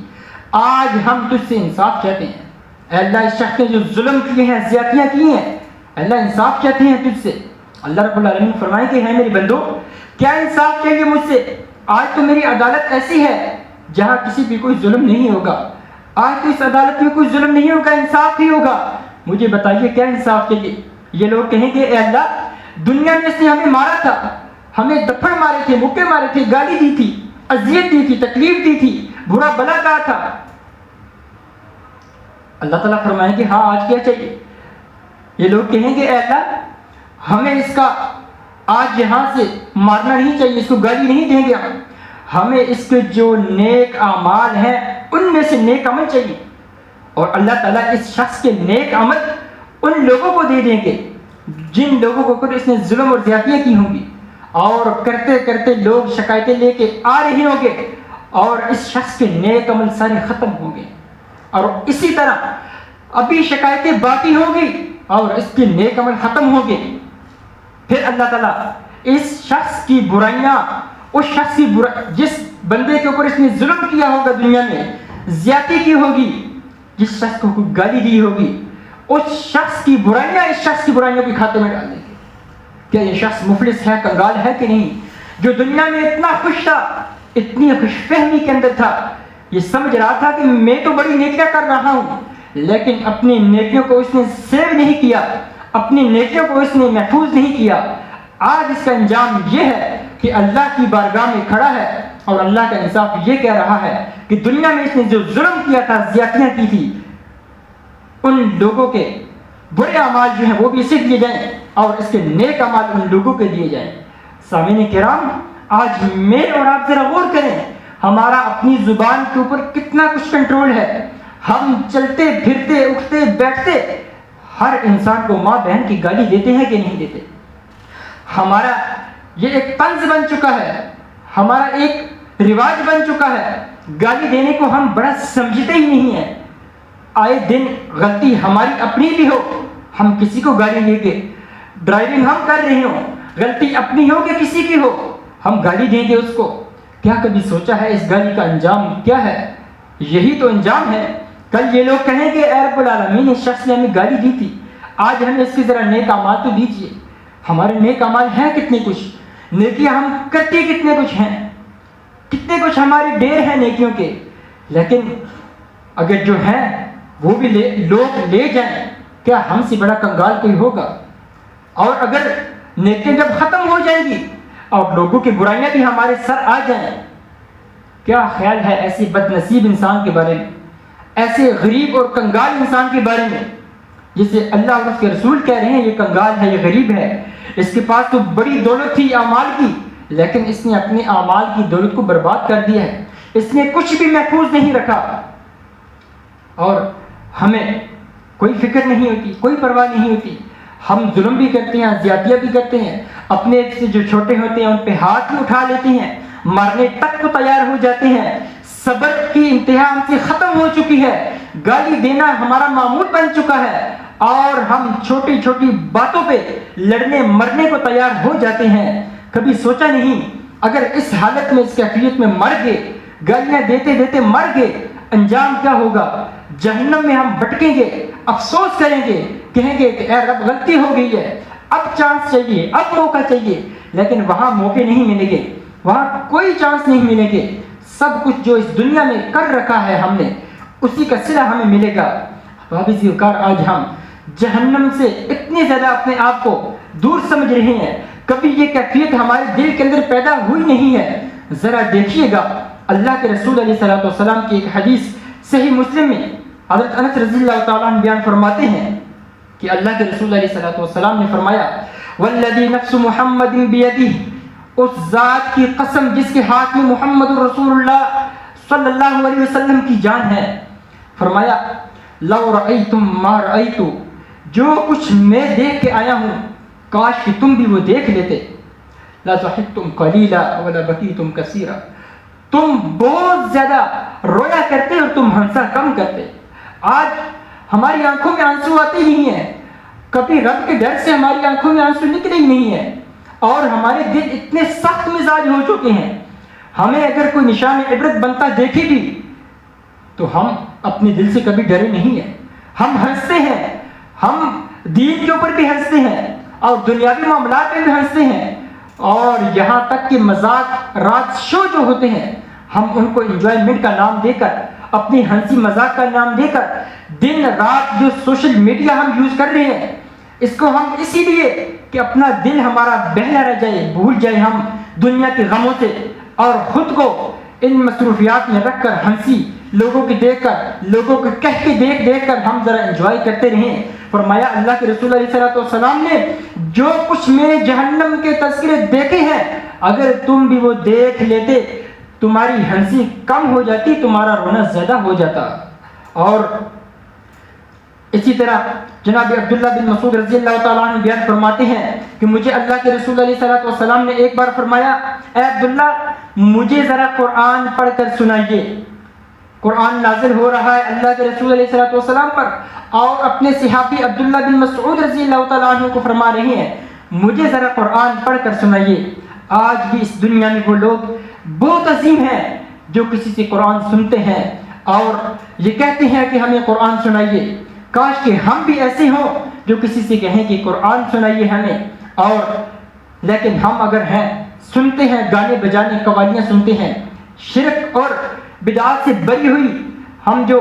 [SPEAKER 2] آج ہم تجھ سے انصاف چاہتے ہیں، اے اللہ اس شخص نے جو ظلم کیے ہیں، زیادتیاں کی ہیں، اے اللہ انصاف چاہتے ہیں تجھ سے۔ اللہ رب العالمین فرمائیں کہ ہے میرے بندو کیا انصاف چاہیے مجھ سے؟ آج تو میری عدالت ایسی ہے جہاں کسی بھی کوئی ظلم نہیں ہوگا، آج تو اس عدالت میں کوئی ظلم نہیں ہوگا، انصاف ہی ہوگا، مجھے بتائیے کیا انصاف چاہیے؟ یہ لوگ کہیں گے اے اللہ دنیا میں اس نے ہمیں مارا تھا، ہمیں دفڑ مارے تھے، مکے مارے تھے، گالی دی تھی، اذیت دی تھی، تکلیف دی تھی، برا بلا کہا تھا۔ اللہ تعالیٰ فرمائیں گے ہاں آج کیا چاہیے؟ یہ لوگ کہیں گے اے اللہ ہمیں اس کا آج یہاں سے مارنا نہیں چاہیے، اس کو گالی نہیں دیں گے، ہمیں اس کے جو نیک اعمال ہیں ان میں سے نیک عمل چاہیے، اور اللہ تعالیٰ اس شخص کے نیک عمل ان لوگوں کو دے دیں گے جن لوگوں کو اس نے ظلم اور زیادتیاں کی ہوں گی، اور کرتے کرتے لوگ شکایتیں لے کے آ رہے ہوں گے اور اس شخص کے نیک عمل سارے ختم ہوں گے، اور اسی طرح ابھی شکایتیں باقی ہوں گی اور اس کے نیک عمل ختم ہوں گے۔ پھر اللہ تعالیٰ اس شخص کی برائیاں، اس شخص کی جس بندے کے اوپر اس نے ظلم کیا ہوگا، دنیا میں زیادتی کی ہوگی، جس شخص کو کوئی گالی دی ہوگی، اس شخص کی برائیاں اس شخص کی برائیوں کے کھاتے میں ڈال دیں گے۔ کیا یہ شخص مفلس ہے، کنگال ہے کہ نہیں؟ جو دنیا میں اتنا خوش تھا، اتنی خوش فہمی کے اندر تھا، یہ سمجھ رہا تھا کہ میں تو بڑی نیکیاں کر رہا ہوں، لیکن اپنی نیکیوں کو اس نے سیو نہیں کیا، اپنی نیکیوں کو اس نے محفوظ نہیں کیا، آج اس کا انجام یہ ہے کہ اللہ کی بارگاہ میں کھڑا ہے اور اللہ کا انصاف یہ کہہ رہا ہے کہ دنیا میں اس نے جو ظلم کیا تھا، زیادتیاں کی تھی، ان لوگوں کے برے اعمال جو ہیں وہ بھی اسے دیے جائیں اور اس کے نیک اعمال ان لوگوں کے دیے جائیں۔ سامعین کرام، آج میں اور آپ ذرا غور کریں، ہمارا اپنی زبان کے اوپر کتنا کچھ کنٹرول ہے۔ ہم چلتے پھرتے اٹھتے بیٹھتے ہر انسان کو ماں بہن کی گالی دیتے ہیں کہ نہیں دیتے؟ ہمارا یہ ایک طنز بن چکا ہے، ہمارا ایک رواج بن چکا ہے، گالی دینے کو ہم بڑا سمجھتے ہی نہیں ہیں۔ آئے دن غلطی ہماری اپنی بھی ہو، ہم کسی کو گالی دیں گے، ڈرائیونگ ہم کر رہے ہوں، غلطی اپنی ہو کہ کسی کی ہو، ہم گالی دیں گے اس کو۔ کیا کبھی سوچا ہے اس گالی کا انجام کیا ہے؟ یہی تو انجام ہے، کل یہ لوگ کہیں گے اے رب العالمین اس شخص نے ہمیں گالی دی تھی، آج ہمیں اس کی ذرا نیک اعمال تو دیجیے۔ ہمارے نیک اعمال ہیں کتنے کچھ، نیکیاں ہم کرتے کتنے کچھ ہیں، کتنے کچھ ہمارے ڈھیر ہیں نیکیوں کے، لیکن اگر جو ہیں وہ بھی لوگ لے جائیں، کیا ہم سے بڑا کنگال کوئی ہوگا؟ اور اگر نیکیاں جب ختم ہو جائیں گی اور لوگوں کی برائیاں بھی ہمارے سر آ جائیں، کیا خیال ہے ایسے بد نصیب انسان کے بارے میں، ایسے غریب اور کنگال انسان کے بارے میں جسے اللہ اور اس کے رسول کہہ رہے ہیں یہ کنگال ہے، یہ غریب ہے، اس کے پاس تو بڑی دولت تھی اعمال کی، لیکن اس نے اپنے اعمال کی دولت کو برباد کر دیا ہے، اس نے کچھ بھی محفوظ نہیں رکھا، اور ہمیں کوئی فکر نہیں ہوتی، کوئی پرواہ نہیں ہوتی۔ ہم ظلم بھی کرتے ہیں، زیادتیاں بھی کرتے ہیں، اپنے سے جو چھوٹے ہوتے ہیں ان پہ ہاتھ بھی اٹھا لیتے ہیں، مارنے تک کو تیار ہو جاتے ہیں، صبر کی انتہا ہم سے ختم ہو چکی ہے، گالی دینا ہمارا معمول بن چکا ہے، اور ہم چھوٹی چھوٹی باتوں پہ لڑنے مرنے کو تیار ہو جاتے ہیں۔ کبھی سوچا نہیں اگر اس حالت میں، اس کیفیت میں مر گئے، گالیاں دیتے دیتے مر گئے، انجام کیا ہوگا؟ جہنم میں ہم بھٹکیں گے، افسوس کریں گے، کہیں گے کہ اے رب غلطی ہو گئی ہے، اب چانس چاہیے، اب موقع چاہیے، لیکن وہاں موقع نہیں ملیں گے، وہاں کوئی چانس نہیں ملیں گے، سب کچھ جو اس دنیا میں کر رکھا ہے ہم نے اسی کا صلہ ہمیں ملے گا۔ حافظ ذوالفقار، آج ہم جہنم سے اتنے زیادہ اپنے آپ کو دور سمجھ رہے ہیں، کبھی یہ کیفیت ہمارے دل کے اندر پیدا ہوئی نہیں ہے۔ ذرا دیکھیے گا اللہ کے رسول علیہ الصلوۃ والسلام کی ایک حدیث صحیح مسلم میں حضرت انس رضی اللہ تعالیٰ عنہ بیان فرماتے ہیں کہ اللہ کے رسول علیہ الصلوۃ والسلام نے فرمایا والذی نفس محمد بیدہ، اس ذات کی قسم جس کے ہاتھ میں محمد رسول اللہ صلی اللہ علیہ وسلم کی جان ہے، فرمایا لو رأیتم ما رأیت، جو کچھ میں دیکھ کے آیا ہوں کاش کہ تم بھی وہ دیکھ لیتے، لا ضحکتم قلیلا ولا بکیتم کثیرا، تم بہت زیادہ رویا کرتے اور تم ہنسا کم کرتے۔ آج ہماری آنکھوں میں آنسو آتے نہیں ہیں، کبھی رب کے ڈر سے ہماری آنکھوں میں آنسو نکلے ہی نہیں ہیں، اور ہمارے دل اتنے سخت مزاج ہو چکے ہیں، ہمیں اگر کوئی نشان عبرت بنتا دیکھے بھی تو ہم اپنے دل سے کبھی ڈرے نہیں ہیں، ہم ہنستے ہیں، ہم دین کے اوپر بھی ہنستے ہیں اور دنیاوی معاملات میں بھی ہنستے ہیں، اور یہاں تک کہ مذاق رات شو جو ہوتے ہیں ہم ان کو انجوائمنٹ کا نام دے کر، اپنی ہنسی مذاق کا نام دے کر، دن رات جو سوشل میڈیا ہم یوز کر رہے ہیں اس کو ہم اسی لیے کہ اپنا دل ہمارا بہلا رہ جائے، بھول جائے ہم دنیا کے غموں سے، اور خود کو ان مصروفیات میں رکھ کر ہنسی لوگوں کی دیکھ کر، لوگوں کے کہہ کے دیکھ کر ہم ذرا انجوائے کرتے رہیں۔ فرمایا اللہ کے رسول علیہ الصلوۃ والسلام نے جو کچھ میں نے جہنم کے تذکرے دیکھے ہیں اگر تم بھی وہ دیکھ لیتے تمہاری ہنسی کم ہو جاتی، تمہارا رونا زیادہ ہو جاتا۔ اور اسی طرح جناب عبداللہ بن مسعود رضی اللہ تعالیٰ عنہ بیان فرماتے ہیں کہ مجھے اللہ کے رسول علیہ الصلوۃ والسلام نے ایک بار فرمایا اے عبداللہ مجھے ذرا قرآن پڑھ کر سنائیے۔ قرآن نازل ہو رہا ہے اللہ کے رسول علیہ الصلوۃ والسلام پر، اور اپنے صحابی عبداللہ بن مسعود رضی اللہ تعالیٰ عنہ کو فرما رہے ہیں مجھے ذرا قرآن پڑھ کر سنائیے۔ آج بھی اس دنیا میں وہ لوگ بہت عظیم ہیں جو کسی سے قرآن سنتے ہیں اور یہ کہتے ہیں کہ ہمیں قرآن سنائیے، کاش کہ ہم بھی ایسے ہوں جو کسی سے کہیں کہ قرآن سنائیے ہمیں، اور لیکن ہم اگر ہیں سنتے ہیں گانے بجانے قوالیاں سنتے ہیں، شرک اور بدعات سے بری ہوئی ہم جو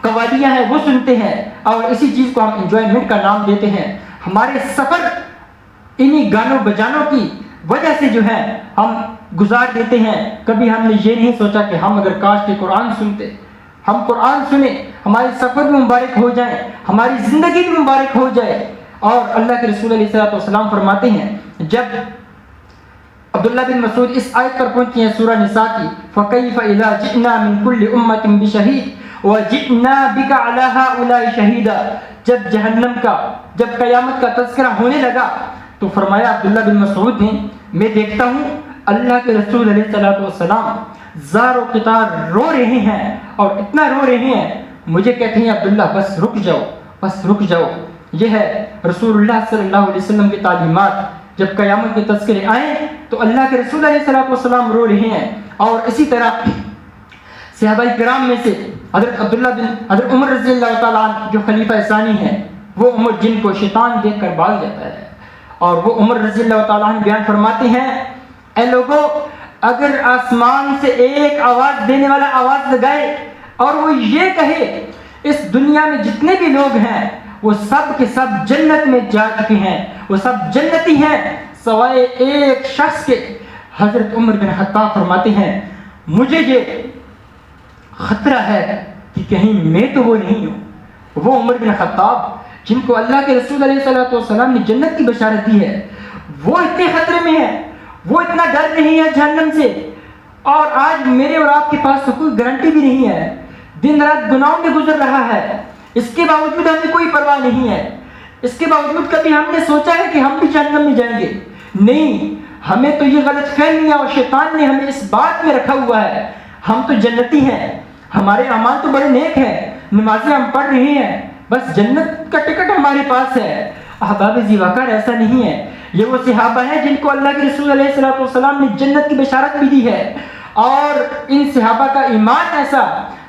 [SPEAKER 2] قوالیاں ہیں وہ سنتے ہیں اور اسی چیز کو ہم انجوائمنٹ کا نام دیتے ہیں. ہمارے سفر انہی گانوں بجانوں کی وجہ سے جو ہے ہم گزار دیتے ہیں. کبھی ہم نے یہ نہیں سوچا کہ ہم اگر کاش کے قرآن سنتے, ہم قرآن سنیں, ہمارے سفر بھی مبارک ہو جائے, ہماری زندگی بھی مبارک ہو جائے. اور اللہ کے رسول علیہ الصلوۃ والسلام فرماتے ہیں, جب عبداللہ بن مسعود اس آیت پر پہنچی ہیں سورہ نساء کی, فَكَيْفَ إِذَا جِئْنَا مِنْ كُلِّ أُمَّةٍ بِشَهِيدٍ وَجِئْنَا بِكَ عَلَىٰ هَٰؤُلَاءِ شَهِيدًا. جب جہنم کا, جب قیامت کا تذکرہ ہونے لگا تو فرمایا عبداللہ بن مسعود نے, میں دیکھتا ہوں اللہ کے رسول علیہ الصلوۃ والسلام زار و قطار رو رہے ہیں اور اتنا رو رہے ہیں, مجھے کہتے ہیں عبداللہ بس رک جاؤ, بس رک جاؤ. یہ ہے رسول اللہ صلی اللہ علیہ وسلم کی تعلیمات. جب قیامت کے تذکرے آئیں تو اللہ کے رسول علیہ الصلوۃ والسلام رو رہے ہیں. اور اسی طرح صحابہ کرام میں سے حضرت عمر رضی اللہ تعالیٰ عنہ جو خلیفہ ثانی ہیں, وہ عمر جن کو شیطان دیکھ کر بھاگ جاتا ہے, اور وہ عمر رضی اللہ تعالیٰ عنہ بیان فرماتے ہیں, اے لوگوں, اگر آسمان سے ایک آواز دینے والا آواز لگائے اور وہ یہ کہے اس دنیا میں جتنے بھی لوگ ہیں وہ سب کے سب جنت میں جا چکے ہیں, وہ سب جنتی ہیں سوائے ایک شخص کے, حضرت عمر بن خطاب فرماتے ہیں مجھے یہ خطرہ ہے کہ کہیں میں تو وہ نہیں ہوں. وہ عمر بن خطاب جن کو اللہ کے رسول علیہ الصلوۃ والسلام نے جنت کی بشارت دی ہے, وہ اتنے خطرے میں ہیں, وہ اتنا ڈر نہیں ہے جہنم سے. اور آج میرے اور آپ کے پاس تو کوئی گارنٹی بھی نہیں ہے, دن رات گناہوں میں گزر رہا ہے, اس کے باوجود ہمیں کوئی پرواہ نہیں ہے. اس کے باوجود کبھی ہم نے سوچا ہے کہ ہم بھی جہنم میں جائیں گے؟ نہیں, ہمیں تو یہ غلط فہمی ہے اور شیطان نے ہمیں اس بات میں رکھا ہوا ہے ہم تو جنتی ہیں, ہمارے اعمال تو بڑے نیک ہیں, نمازیں ہم پڑھ رہے ہیں, بس جنت کا ٹکٹ ہمارے پاس ہے. احباب ذی وقار ایسا نہیں ہے. یہ وہ صحابہ ہیں جن کو اللہ کے رسول علیہ الصلوۃ والسلام نے جنت کی بشارت بھی دی ہے, اور ان صحابہ کا ایمان ایسا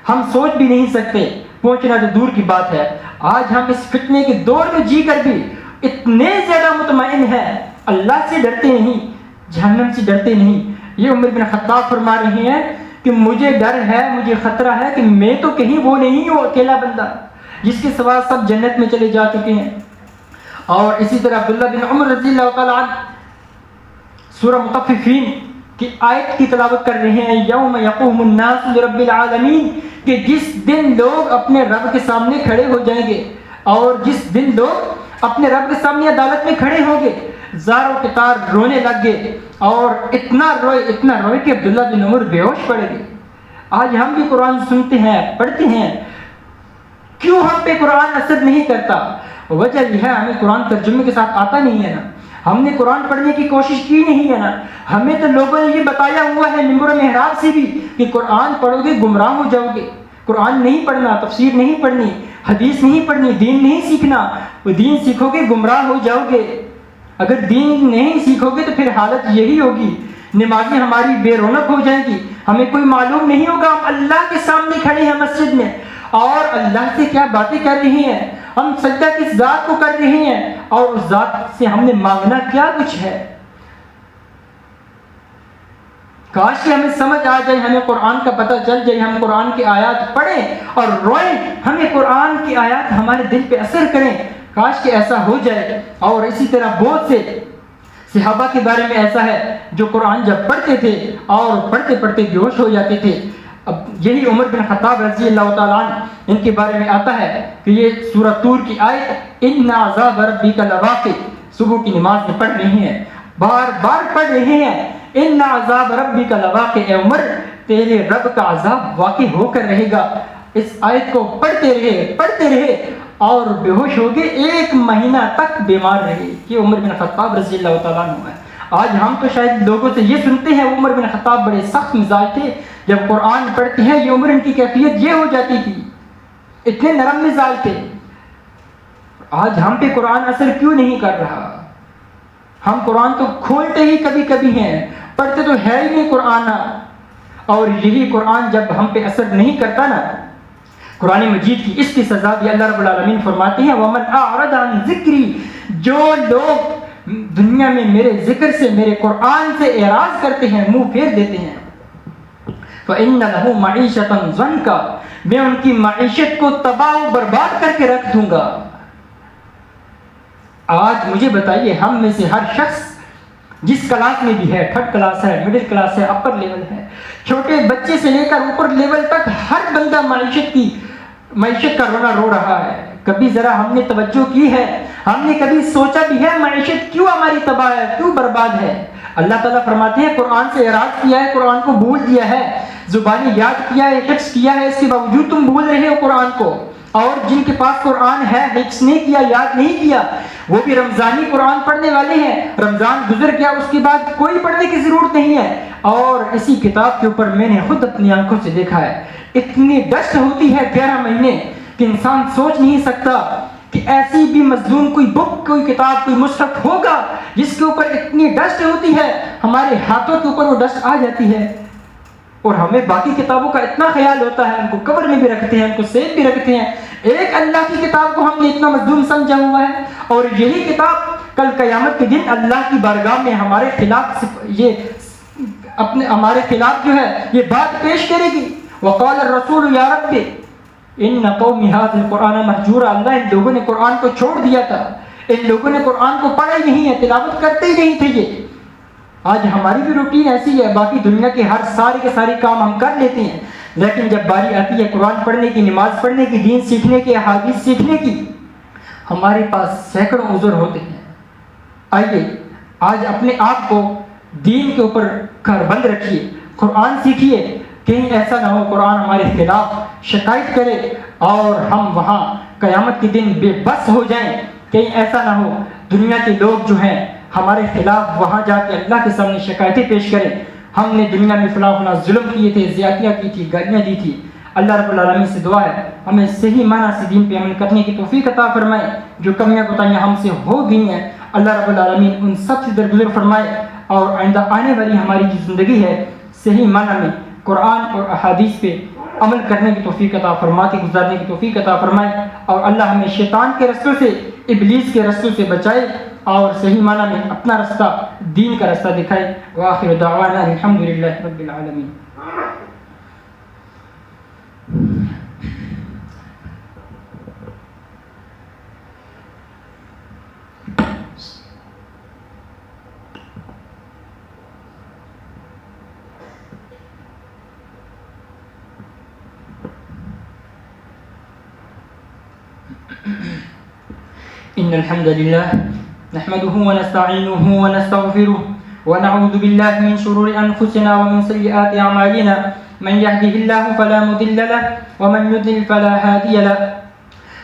[SPEAKER 2] ہم سوچ بھی نہیں سکتے, پہنچنا تو دور کی بات ہے. آج ہم اس فتنے کے دور میں جی کر بھی اتنے زیادہ مطمئن ہیں, اللہ سے ڈرتے نہیں, جہنم سے ڈرتے نہیں. یہ عمر بن خطاب فرما رہے ہیں کہ مجھے ڈر ہے, مجھے خطرہ ہے کہ میں تو کہیں وہ نہیں ہوں اکیلا بندہ جس کے سوا سب جنت میں چلے جا چکے ہیں. اور اسی طرح عبداللہ بن عمر رضی اللہ تعالیٰ عنہ سورہ مطففین کی آیت کی تلاوت کر رہے ہیں, یوم یقوم الناس لرب العالمین, کہ جس دن لوگ اپنے رب کے سامنے کھڑے ہو جائیں گے, اور جس دن لوگ اپنے رب کے سامنے عدالت میں کھڑے ہوں گے, زار و قطار رونے لگ گئے, اور اتنا روئے کہ عبداللہ بن عمر بے ہوش پڑ گئے. آج ہم بھی قرآن سنتے ہیں, پڑھتے ہیں, کیوں ہم پہ قرآن اثر نہیں کرتا؟ وجہ یہ ہے ہمیں قرآن ترجمے کے ساتھ آتا نہیں ہے نا, ہم نے قرآن پڑھنے کی کوشش کی نہیں ہے نا. ہمیں تو لوگوں نے یہ بتایا ہوا ہے ممبر و محراب سے بھی کہ قرآن پڑھو گے گمراہ ہو جاؤ گے, قرآن نہیں پڑھنا, تفسیر نہیں پڑھنی, حدیث نہیں پڑھنی, دین نہیں سیکھنا, وہ دین سیکھو گے گمراہ ہو جاؤ گے. اگر دین نہیں سیکھو گے تو پھر حالت یہی ہوگی, نمازیں ہماری بے رونق ہو جائیں گی, ہمیں کوئی معلوم نہیں ہوگا ہم اللہ کے سامنے کھڑے ہیں مسجد میں اور اللہ سے کیا باتیں کر رہے ہیں, ہم سجدہ کس ذات کو کر رہے ہیں, اور اس ذات سے ہم نے مانگنا کیا کچھ ہے. کاش کہ ہمیں سمجھ آ جائے, ہمیں قرآن کا پتہ چل جائے, ہم قرآن کی آیات پڑھیں اور روئیں, ہمیں قرآن کی آیات ہمارے دل پہ اثر کریں. کاش کہ ایسا ہو جائے. اور اسی طرح بہت سے صحابہ کے بارے میں ایسا ہے جو قرآن جب پڑھتے تھے اور پڑھتے پڑھتے بے ہوش ہو جاتے تھے. اب یہی عمر بن خطاب رضی اللہ تعالیٰ عنہ, ان کے بارے میں آتا ہے کہ یہ سورہ طور کی آیت ان عذاب ربک لواقع, صبح کی نماز میں پڑھ رہے ہیں, بار بار پڑھ رہے ہیں, ان عذاب ربک لواقع, اے عمر تیرے رب کا عذاب واقع ہو کر رہے گا. اس آیت کو پڑھتے رہے اور بے ہوش ہو گئے, 1 مہینہ تک بیمار رہے. یہ عمر بن خطاب رضی اللہ تعالیٰ عنہ ہے. آج ہم تو شاید لوگوں سے یہ سنتے ہیں عمر بن خطاب بڑے سخت مزاج تھے, جب قرآن پڑھتے ہیں یہ عمر ان کی کیفیت یہ ہو جاتی تھی, اتنے نرم مزاج تھے. آج ہم پہ قرآن اثر کیوں نہیں کر رہا؟ ہم قرآن تو کھولتے ہی کبھی کبھی ہیں, پڑھتے تو ہے ہی نہیں قرآن. اور یہی قرآن جب ہم پہ اثر نہیں کرتا نا, قرآن مجید کی اس کی سزا بھی اللہ رب العالمین فرماتے ہیں وَمَنْ أَعْرَضَ عَنْ ذِكْرِي, جو لوگ دنیا میں میرے ذکر سے, میرے قرآن سے اعراض کرتے ہیں, منہ پھیر دیتے ہیں, فإن له معیشة ضنکا، میں ان کی معیشت کو تباہ و برباد کر کے رکھ دوں گا۔ آج مجھے بتائیے، ہم میں سے ہر شخص جس کلاس میں بھی ہے، تھرڈ کلاس ہے، مڈل کلاس ہے، اپر لیول ہے، چھوٹے بچے سے لے کر اوپر لیول تک ہر بندہ معیشت کا رونا رو رہا ہے۔ کبھی ذرا ہم نے توجہ کی ہے؟ ہم نے کبھی سوچا بھی ہے معیشت کیوں ہماری تباہ ہے، کیوں برباد ہے؟ اللہ تعالیٰ فرماتے ہیں قرآن سے اعراض کیا ہے، قرآن کو بھول دیا ہے، زبانی یاد کیا ہے، حفظ کیا ہے، اس کے باوجود تم بھول رہے ہو قرآن کو۔ اور جن کے پاس قرآن ہے، حفظ نہیں کیا، یاد نہیں کیا، وہ بھی رمضانی قرآن پڑھنے والے ہیں، رمضان گزر گیا اس کے بعد کوئی پڑھنے کی ضرورت نہیں ہے۔ اور اسی کتاب کے اوپر میں نے خود اپنی آنکھوں سے دیکھا ہے، اتنی ڈسٹ ہوتی ہے 11 مہینے کہ انسان سوچ نہیں سکتا کہ ایسی بھی مظلوم کوئی بک، کوئی کتاب، کوئی مصحف ہوگا جس کے اوپر اتنی ڈسٹ ہوتی ہے، ہمارے ہاتھوں کے اوپر وہ ڈسٹ آ جاتی ہے، اور ہمیں باقی کتابوں کا اتنا خیال ہوتا ہے، ان کو کور میں بھی رکھتے ہیں، ان کو سیف بھی رکھتے ہیں، ایک اللہ کی کتاب کو ہم نے اتنا مظلوم سمجھا ہوا ہے، اور یہی کتاب کل قیامت کے دن اللہ کی بارگاہ میں ہمارے خلاف جو ہے یہ بات پیش کرے گی۔ وقال الرسول یا رب ان قومی ھذا القرآن مہجورا، اللہ ان لوگوں نے قرآن کو چھوڑ دیا تھا، ان لوگوں نے قرآن کو پڑھا ہی نہیں ہے، تلاوت کرتے ہی نہیں تھے۔ یہ آج ہماری بھی روٹین ایسی ہے، باقی دنیا کے ہر سارے کے سارے کام ہم کر لیتے ہیں، لیکن جب باری آتی ہے قرآن پڑھنے کی، نماز پڑھنے کی، دین سیکھنے کی، احادیث سیکھنے کی، ہمارے پاس سینکڑوں عذر ہوتے ہیں۔ آئیے آج اپنے آپ کو دین کے اوپر کاربند رکھیے، قرآن سیکھیے، کہیں ایسا نہ ہو قرآن ہمارے خلاف شکایت کرے اور ہم وہاں قیامت کے دن بے بس ہو جائیں، کہیں ایسا نہ ہو دنیا کے لوگ جو ہیں ہمارے خلاف وہاں جا کے اللہ کے سامنے شکایتیں پیش کریں، ہم نے دنیا میں فلاں فلاں ظلم کیے تھے، زیادتیاں کی تھی، گالیاں دی تھی۔ اللہ رب العالمین سے دعا ہے ہمیں صحیح معنی سے دین پہ عمل کرنے کی توفیق عطا فرمائے، جو کمیاں کوتاہیاں ہم سے ہو گئی ہیں اللہ رب العالمین ان سب سے درگزر فرمائے، اور آئندہ آنے والی ہماری جو زندگی ہے صحیح معنی میں قرآن اور احادیث پہ عمل کرنے کی توفیق عطا فرما کے گزارنے کی توفیق عطا فرمائے، اور اللہ ہمیں شیطان کے رستوں سے، ابلیس کے رستوں سے بچائے، اور صحیح معنی میں اپنا رستہ، دین کا رستہ دکھائے۔ وآخر دعوانا الحمدللہ رب العالمین۔ إن الحمد لله نحمده ونستعينه ونستغفره ونعوذ بالله من شرور أنفسنا ومن سيئات أعمالنا، من يهده الله فلا مضل له ومن يضلل فلا هادي له،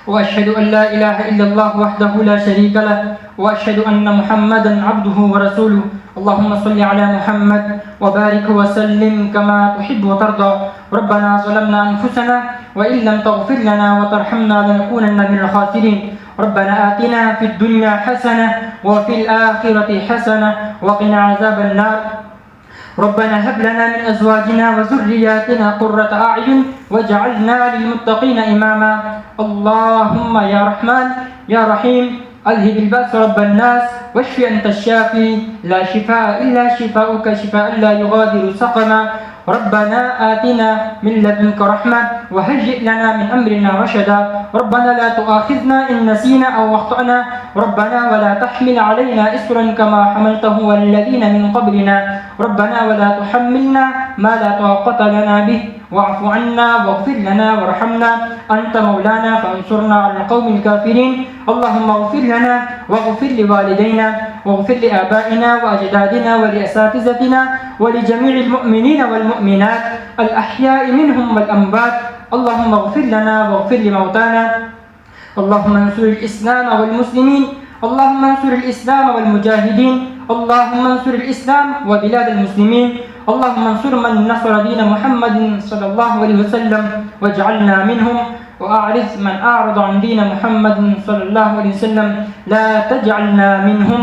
[SPEAKER 2] وأشهد أن لا إله إلا الله وحده لا شريك له، وأشهد أن محمدا عبده ورسوله۔ اللهم صل على محمد وبارك وسلم كما تحب وترضى۔ ربنا ظلمنا أنفسنا وإن لم تغفر لنا وترحمنا لنكونن من الخاسرين۔ ربنا آتنا في الدنيا حسنة وفي الآخرة حسنة وقنا عذاب النار۔ ربنا هب لنا من أزواجنا وذرياتنا قرة أعين واجعلنا للمتقين إماما۔ اللهم يا رحمن يا رحيم اذهب البأس رب الناس واشف أنت الشافي، لا شفاء إلا شفاؤك، شفاء لا يغادر سقما۔ ربنا آتنا من لدنك رحمة وهيئ لنا من أمرنا رشدا۔ ربنا لا تؤاخذنا إن نسينا أو أخطأنا، ربنا ولا تحمل علينا إصرا كما حملته على الذين من قبلنا، ربنا ولا تحملنا ما لا طاقة لنا به، واعف عنا واغفر لنا وارحمنا، أنت مولانا فانصرنا على القوم الكافرين۔ اللهم اغفر لنا واغفر لوالدينا واغفر لآبائنا وأجدادنا ولأساتذتنا ولجميع المؤمنين والمؤمنات الأحياء منهم والأموات۔ اللهم اغفر لنا واغفر لموتانا۔ اللهم انصر الإسلام والمسلمين، اللهم انصر الإسلام والمجاهدين، اللهم انصر الإسلام وبلاد المسلمين، اللهم انصر من نصر دين محمد صلى الله عليه وسلم واجعلنا منهم، وأعرض من أعرض عن دين محمد صلى الله عليه وسلم لا تجعلنا منهم۔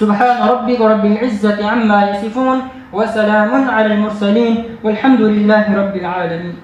[SPEAKER 2] سبحان ربك رب العزة عما يصفون وسلام على المرسلين والحمد لله رب العالمين۔